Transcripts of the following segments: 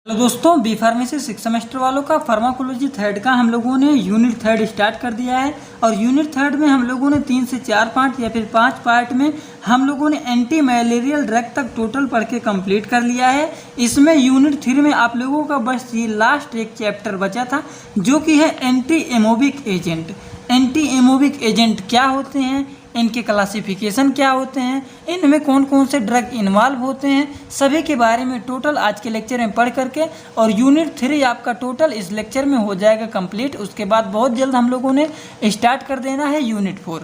Hello दोस्तों, B pharmacy 6 semester वालों का फार्माकोलॉजी थर्ड का हम लोगों ने यूनिट थर्ड स्टार्ट कर दिया है। और यूनिट थर्ड में हम लोगों ने 3 से 4 पार्ट या फिर 5 पार्ट में हम लोगों ने एंटी मलेरियल ड्रग तक टोटल पढ़ के कंप्लीट कर लिया है। इसमें यूनिट 3 में आप लोगों का बस ये लास्ट एक चैप्टर बचा था, जो कि है anti amoebic agent. Anti amoebic agent क्या होते हैं, इनके क्लासिफिकेशन क्या होते हैं, इनमें कौन कौन से ड्रग इन्वॉल्व होते हैं, सभी के बारे में टोटल आज के लेक्चर में पढ़ करके और यूनिट 3 आपका टोटल इस लेक्चर में हो जाएगा कंप्लीट। उसके बाद बहुत जल्द हम लोगों ने स्टार्ट कर देना है यूनिट 4।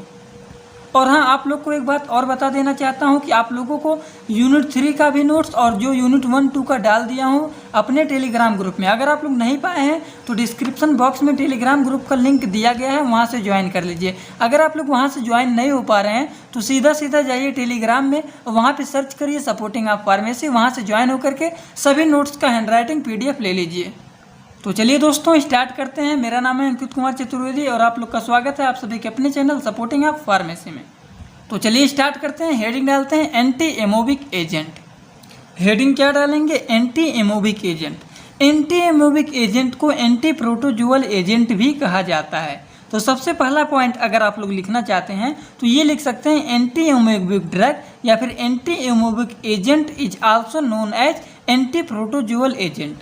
और हाँ, आप लोग को एक बात और बता देना चाहता हूँ कि आप लोगों को यूनिट 3 का भी नोट्स और जो यूनिट 1, 2 का डाल दिया हूँ अपने टेलीग्राम ग्रुप में। अगर आप लोग नहीं पाए हैं तो डिस्क्रिप्शन बॉक्स में टेलीग्राम ग्रुप का लिंक दिया गया है, वहाँ से ज्वाइन कर लीजिए। अगर आप लोग वहाँ से ज्वाइन नहीं हो पा रहे हैं तो सीधा सीधा जाइए टेलीग्राम में, वहाँ पर सर्च करिए सपोर्टिंग ऑफ फार्मेसी, वहाँ से ज्वाइन होकर के सभी नोट्स का हैंडराइटिंग PDF ले लीजिए। तो चलिए दोस्तों, स्टार्ट करते हैं। मेरा नाम है अंकित कुमार चतुर्वेदी और आप लोग का स्वागत है आप सभी के अपने चैनल सपोर्टिंग ऑफ फार्मेसी में। तो चलिए स्टार्ट करते हैं। हेडिंग डालते हैं एंटी एमोबिक एजेंट। हेडिंग क्या डालेंगे? Anti amoebic agent. Anti amoebic agent को एंटी प्रोटोजुअल एजेंट भी कहा जाता है। तो सबसे पहला पॉइंट अगर आप लोग लिखना चाहते हैं तो ये लिख सकते हैं, एंटी एमोबिक ड्रग या फिर anti amoebic agent is also known as anti protozoal agent.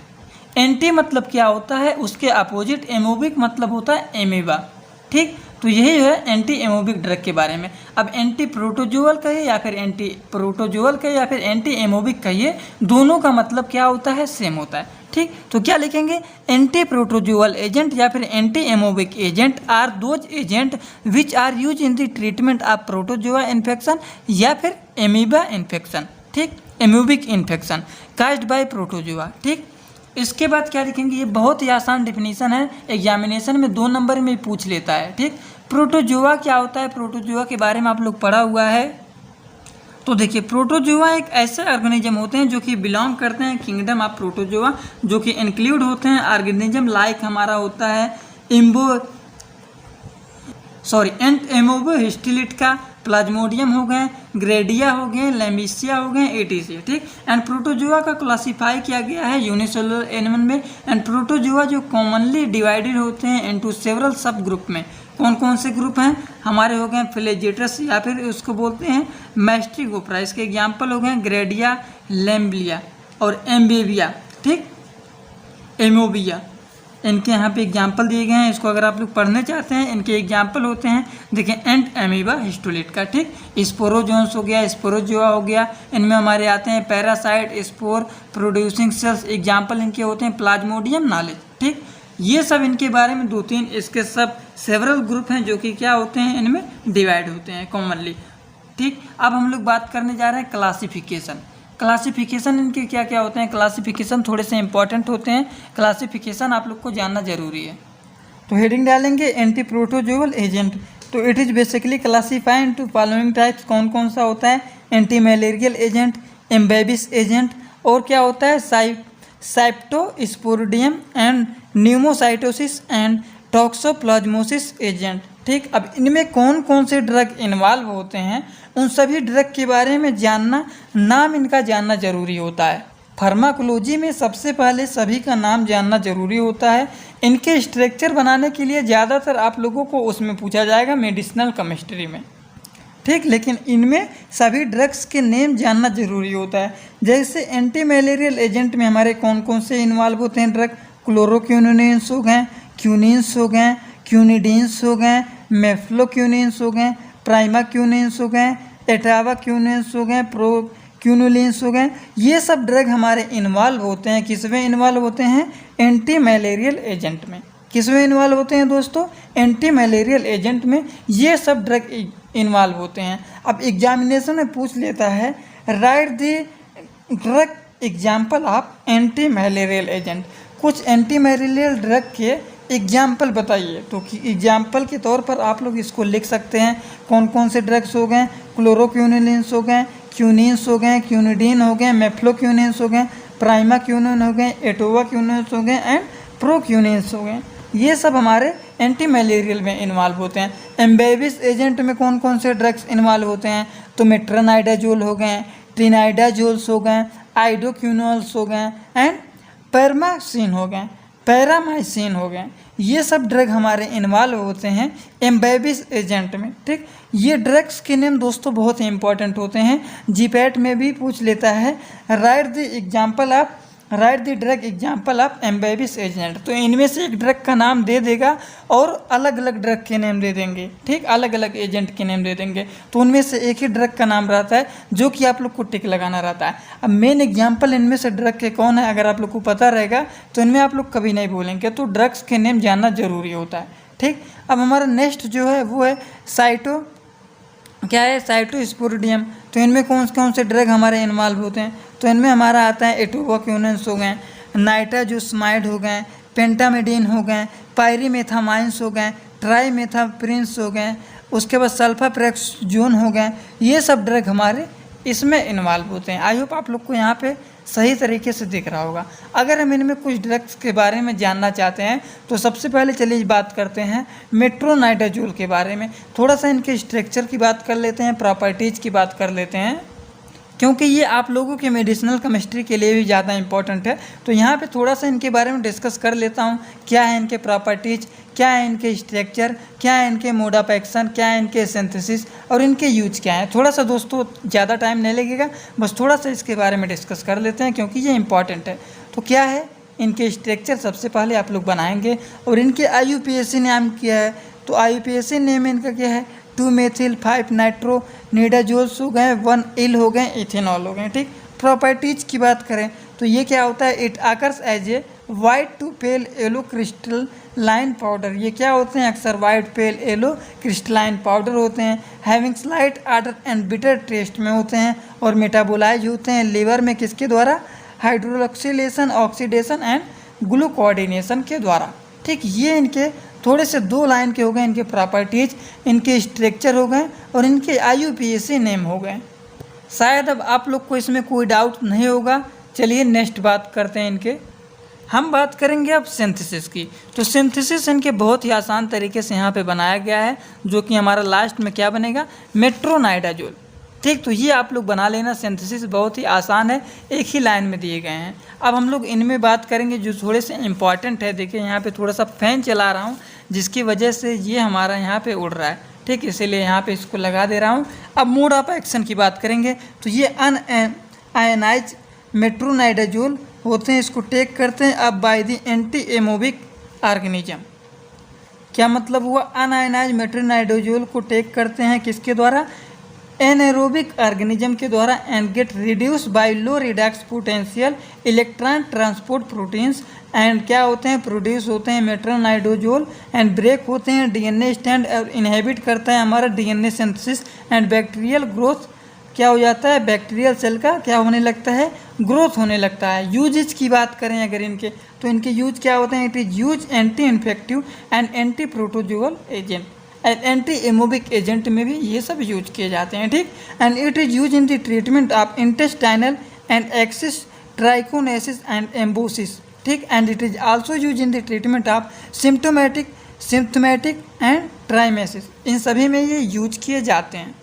Anti मतलब क्या होता है, उसके अपोजिट। एमोबिक मतलब होता है एमीबा। ठीक, तो यही है एंटी एमोबिक ड्रग के बारे में। अब एंटी प्रोटोजुअल कहिए या फिर एंटी प्रोटोजुअल कहिए या फिर एंटी एमोबिक कहिए, दोनों का मतलब क्या होता है? सेम होता है। ठीक, तो क्या लिखेंगे? एंटी प्रोटोजुअल एजेंट या फिर anti amoebic agent are those agent which are use in the treatment of protozoa infection या फिर एमीबा इन्फेक्शन। ठीक, amoebic infection caused by protozoa. ठीक, इसके बाद क्या लिखेंगे? ये बहुत ही आसान डिफिनीशन है, एग्जामिनेशन में 2 नंबर में पूछ लेता है। ठीक, प्रोटोजुआ क्या होता है? प्रोटोजुआ के बारे में आप लोग पढ़ा हुआ है। तो देखिए, प्रोटोजुआ एक ऐसे ऑर्गेनिज्म होते हैं जो कि बिलोंग करते हैं किंगडम ऑफ प्रोटोजुआ, जो कि इंक्लूड होते हैं ऑर्गेनिज्म लाइक हमारा होता है एंट एमोबो हिस्टिलिट का, प्लाज्मोडियम हो गए, ग्रेडिया हो गए, लैमिसिया हो गए, एटीसी। ठीक, एंड प्रोटोजुआ का क्लासिफाई किया गया है यूनिसेलुलर एनिमल में। एंड प्रोटोजुआ जो कॉमनली डिवाइडेड होते हैं इनटू सेवरल सब ग्रुप में। कौन कौन से ग्रुप हैं हमारे? हो गए फ्लैजेटस या फिर उसको बोलते हैं मैस्ट्रिगोप्रा। इसके एग्जाम्पल हो गए ग्रेडिया, लैम्बिया और एम्बेबिया। ठीक, एमोबिया, इनके यहाँ पे एग्जाम्पल दिए गए हैं। इसको अगर आप लोग पढ़ने चाहते हैं, इनके एग्जाम्पल होते हैं, देखिए एंट एमीबा हिस्टोलिट का। ठीक, स्पोरोजोन्स हो गया, स्पोरोजुआ हो गया, इनमें हमारे आते हैं parasite, spore producing sales. Example इनके होते हैं प्लाज्मोडियम, नॉलेज। ठीक, ये सब इनके बारे में 2-3 इसके सब सेवरल ग्रुप हैं जो कि क्या होते हैं, इनमें डिवाइड होते हैं कॉमनली। ठीक, अब हम लोग बात करने जा रहे हैं क्लासिफिकेशन। क्लासिफिकेशन इनके क्या क्या होते हैं? क्लासिफिकेशन थोड़े से इंपॉर्टेंट होते हैं, क्लासिफिकेशन आप लोग को जानना जरूरी है। तो हेडिंग डालेंगे एंटी प्रोटोजुअल एजेंट। तो it is basically classified into following types. कौन कौन सा होता है? एंटी मलेरियल एजेंट, एम्बेबिस एजेंट, और क्या होता है? साइप्टोस्पोरिडियम एंड न्यूमोसाइटोसिस एंड टॉक्सोप्लाज्मोसिस एजेंट। ठीक, अब इनमें कौन कौन से ड्रग इन्वॉल्व होते हैं, उन सभी ड्रग के बारे में जानना, नाम इनका जानना जरूरी होता है। फार्माकोलॉजी में सबसे पहले सभी का नाम जानना जरूरी होता है। इनके स्ट्रक्चर बनाने के लिए ज़्यादातर आप लोगों को उसमें पूछा जाएगा मेडिसिनल केमिस्ट्री में। ठीक, लेकिन इनमें सभी ड्रग्स के नेम जानना जरूरी होता है। जैसे एंटी मलेरियल एजेंट में हमारे कौन कौन से इन्वॉल्व होते हैं ड्रग? क्लोरोक्विनिन्स हो गए, क्यूनिन्स हो गए, क्यूनिडीन्स हो गए, मेफ्लोक्यूनिन्स हो गए, प्राइमाक्यूनिन्स हो गए, एटावाक्यूनिन्स हो गए, प्रोक्यूनिलिन्स हो गए। ये सब ड्रग हमारे इन्वॉल्व होते हैं। किसमें इन्वॉल्व होते हैं? एंटी मलेरियल एजेंट में। किसमें इन्वॉल्व होते हैं दोस्तों? एंटी मलेरियल एजेंट में ये सब ड्रग इन्वॉल्व होते हैं। अब एग्जामिनेशन में पूछ लेता है, write the drug example of anti malarial agent. कुछ एंटी मलेरियल ड्रग के एग्जाम्पल बताइए। तो एग्जाम्पल के तौर पर आप लोग इसको लिख सकते हैं। कौन कौन से ड्रग्स हो गए? क्लोरोक्विनिन्स हो गए, क्यूनिन्स हो गए, क्यूनिडीन हो गए, मेफ्लोक्यूनिन्स हो गए, प्राइमाक्यूनिन हो गए, एटोवाक्यूनिन्स हो गए एंड प्रोक्यूनिन्स हो गए। ये सब हमारे एंटी मलेरियल में इन्वॉल्व होते हैं। एम्बेबिस एजेंट में कौन कौन से ड्रग्स इन्वॉल्व होते हैं? तो मेट्रोनाइडाजोल हो गए, ट्रिनाइडाजोल्स हो गए, आइडोक्यूनोल्स हो गए एंड पैरामाइसिन हो गए, पैरामाइसिन हो गए, ये सब ड्रग हमारे इन्वॉल्व होते हैं एम्बेबिस एजेंट में। ठीक, ये ड्रग्स के नेम दोस्तों बहुत ही इंपॉर्टेंट होते हैं, जीपैट में भी पूछ लेता है, write the drug example of एम्बेबिस एजेंट। तो इनमें से एक ड्रग का नाम दे देगा और अलग अलग ड्रग के नेम दे देंगे। ठीक, अलग अलग एजेंट के नेम दे देंगे, तो उनमें से एक ही ड्रग का नाम रहता है जो कि आप लोग को टिक लगाना रहता है। अब मेन एग्जाम्पल इनमें से ड्रग के कौन है, अगर आप लोग को पता रहेगा तो इनमें आप लोग कभी नहीं भूलेंगे, तो ड्रग्स के नेम जानना जरूरी होता है। ठीक, अब हमारा नेक्स्ट जो है वो है साइटोस्पोरिडियम। तो इनमें कौन से ड्रग हमारे इन्वॉल्व होते हैं, तो इनमें हमारा आता है एटोबाक्यूनेंस हो गए, नाइट्राजोसमाइड हो गए, पेंटामिडीन हो गए, पायरीमेथामाइंस हो गए, ट्राईमेथाप्रिंस हो गए, उसके बाद सल्फाप्रेक्सजोन हो गए, ये सब ड्रग हमारे इसमें इन्वॉल्व होते हैं। आई होप आप लोग को यहाँ पे सही तरीके से दिख रहा होगा। अगर हम इनमें कुछ ड्रग्स के बारे में जानना चाहते हैं तो सबसे पहले चलिए बात करते हैं मेट्रोनाइडाजोल के बारे में। थोड़ा सा इनके स्ट्रक्चर की बात कर लेते हैं, प्रॉपर्टीज़ की बात कर लेते हैं, क्योंकि ये आप लोगों के मेडिसिनल केमिस्ट्री के लिए भी ज़्यादा इंपॉर्टेंट है। तो यहाँ पे थोड़ा सा इनके बारे में डिस्कस कर लेता हूँ, क्या है इनके प्रॉपर्टीज़, क्या है इनके स्ट्रक्चर, क्या है इनके मोड ऑफ एक्शन, क्या है इनके सिंथेसिस और इनके यूज क्या है। थोड़ा सा दोस्तों ज़्यादा टाइम नहीं लगेगा, बस थोड़ा सा इसके बारे में डिस्कस कर लेते हैं क्योंकि ये इंपॉर्टेंट है। तो क्या है इनके स्ट्रक्चर, सबसे पहले आप लोग बनाएंगे, और इनके IUPAC नाम क्या है, तो IUPAC नेम इनका क्या है, 2-मेथिल-5-नाइट्रोनिडाजोल्स हो गए, 1-इल हो गए, इथेनॉल हो गए। ठीक, प्रॉपर्टीज की बात करें तो ये क्या होता है, it occurs as a white to pale yellow crystalline powder. ये क्या होते हैं, अक्सर white pale yellow crystalline powder होते हैं, having slight odour and bitter taste में होते हैं, और मेटाबोलाइज होते हैं लिवर में किसके द्वारा, हाइड्रोक्सिलेशन, ऑक्सीडेशन एंड ग्लूकोऑर्डिनेशन के द्वारा। ठीक, ये इनके थोड़े से 2 लाइन के हो गए इनके प्रॉपर्टीज, इनके स्ट्रक्चर हो गए और इनके IUPAC नेम हो गए। शायद अब आप लोग को इसमें कोई डाउट नहीं होगा। चलिए नेक्स्ट बात करते हैं इनके। हम बात करेंगे अब सिंथेसिस की। तो सिंथेसिस इनके बहुत ही आसान तरीके से यहाँ पे बनाया गया है, जो कि हमारा लास्ट में क्या बनेगा, मेट्रोनाइडाजोल। ठीक, तो ये आप लोग बना लेना, सिंथेसिस बहुत ही आसान है, एक ही लाइन में दिए गए हैं। अब हम लोग इनमें बात करेंगे जो थोड़े से इंपॉर्टेंट है। देखिए यहाँ पे थोड़ा सा फैन चला रहा हूँ जिसकी वजह से ये हमारा यहाँ पे उड़ रहा है। ठीक, इसीलिए यहाँ पे इसको लगा दे रहा हूँ। अब मोड ऑफ एक्शन की बात करेंगे तो ये अनआयनाइज मेट्रोनाइडाजोल होते हैं, इसको टेक करते हैं अब by the anti amoebic organism. क्या मतलब हुआ, अनआयनाइज मेट्रोनाइडाजोल को टेक करते हैं किसके द्वारा, एनारोबिक ऑर्गेनिज्म के द्वारा, and get reduce by low Redux potential electron transport proteins, and क्या होते हैं, प्रोड्यूस होते हैं मेट्रोनाइडाजोल, एंड ब्रेक होते हैं DNA स्टैंड और इनहेबिट करता है हमारा DNA synthesis and bacterial growth. क्या हो जाता है, बैक्टीरियल सेल का क्या होने लगता है, ग्रोथ होने लगता है। यूजेज की बात करें अगर इनके, तो इनके यूज क्या होते हैं, it is use anti infective and anti protozoal agent and anti amoebic agent में भी ये सब यूज किए जाते हैं। ठीक, and it is use in the treatment of intestinal and axis trichomoniasis and amoebiasis. ठीक, and it is also use in the treatment of symptomatic and trichomoniasis. इन सभी में ये यूज किए जाते हैं।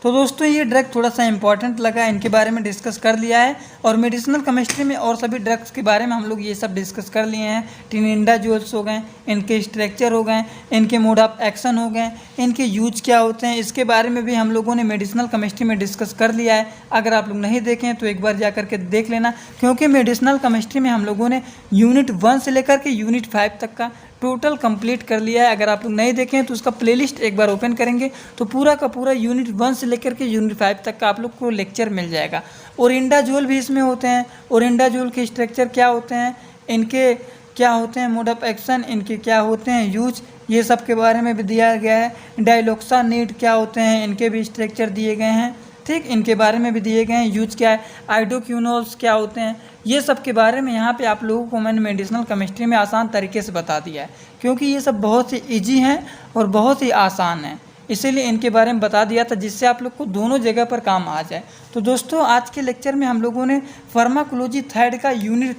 तो दोस्तों ये ड्रग थोड़ा सा इंपॉर्टेंट लगा, इनके बारे में डिस्कस कर लिया है, और मेडिसिनल केमिस्ट्री में और सभी ड्रग्स के बारे में हम लोग ये सब डिस्कस कर लिए हैं। टिनिडाजोल्स हो गए, इनके स्ट्रक्चर हो गए, इनके मोड ऑफ एक्शन हो गए, इनके यूज क्या होते हैं, इसके बारे में भी हम लोगों ने मेडिसिनल केमिस्ट्री में डिस्कस कर लिया है। अगर आप लोग नहीं देखें तो एक बार जा करके देख लेना, क्योंकि मेडिसिनल केमिस्ट्री में हम लोगों ने यूनिट 1 से लेकर के यूनिट 5 तक का टोटल कंप्लीट कर लिया है। अगर आप लोग नहीं देखें तो उसका प्लेलिस्ट एक बार ओपन करेंगे तो पूरा का पूरा यूनिट 1 से लेकर के यूनिट 5 तक का आप लोग को लेक्चर मिल जाएगा। ओरिंडाजोल भी इसमें होते हैं। ओरिंडाजोल के स्ट्रक्चर क्या होते हैं, इनके क्या होते हैं मोड ऑफ एक्शन, इनके क्या होते हैं यूज, ये सब के बारे में भी दिया गया है। डाइलोक्सानेट क्या होते हैं, इनके भी स्ट्रक्चर दिए गए हैं। ठीक, इनके बारे में भी दिए गए हैं, यूज क्या है। आइडोक्यूनोल्स क्या होते हैं, ये सब के बारे में यहाँ पे आप लोगों को मैंने मेडिसिनल केमिस्ट्री में आसान तरीके से बता दिया है, क्योंकि ये सब बहुत ही ईजी हैं और बहुत ही आसान हैं, इसीलिए इनके बारे में बता दिया था जिससे आप लोग को दोनों जगह पर काम आ जाए। तो दोस्तों आज के लेक्चर में हम लोगों ने फार्माकोलॉजी थर्ड का यूनिट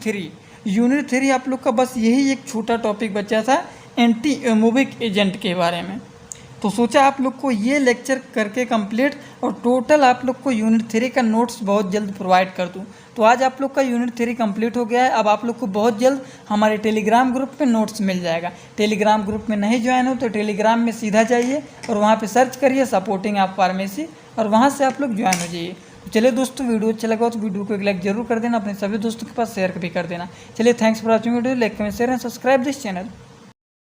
3 आप लोग का बस यही एक छोटा टॉपिक बचा था एंटी एमोबिक एजेंट के बारे में। तो सोचा आप लोग को ये लेक्चर करके कंप्लीट और टोटल आप लोग को यूनिट 3 का नोट्स बहुत जल्द प्रोवाइड कर दूं। तो आज आप लोग का यूनिट 3 कंप्लीट हो गया है। अब आप लोग को बहुत जल्द हमारे टेलीग्राम ग्रुप पे नोट्स मिल जाएगा। टेलीग्राम ग्रुप में नहीं ज्वाइन हो तो टेलीग्राम में सीधा जाइए और वहाँ पे सर्च करिए सपोर्टिंग आप फार्मेसी और वहाँ से आप लोग ज्वाइन हो जाइए। चलिए दोस्तों, वीडियो अच्छा लगा तो वीडियो को एक लाइक जरूर कर देना, अपने सभी दोस्तों के पास शेयर भी कर देना। चलिए, thanks for watching video. Like comment share and subscribe this channel.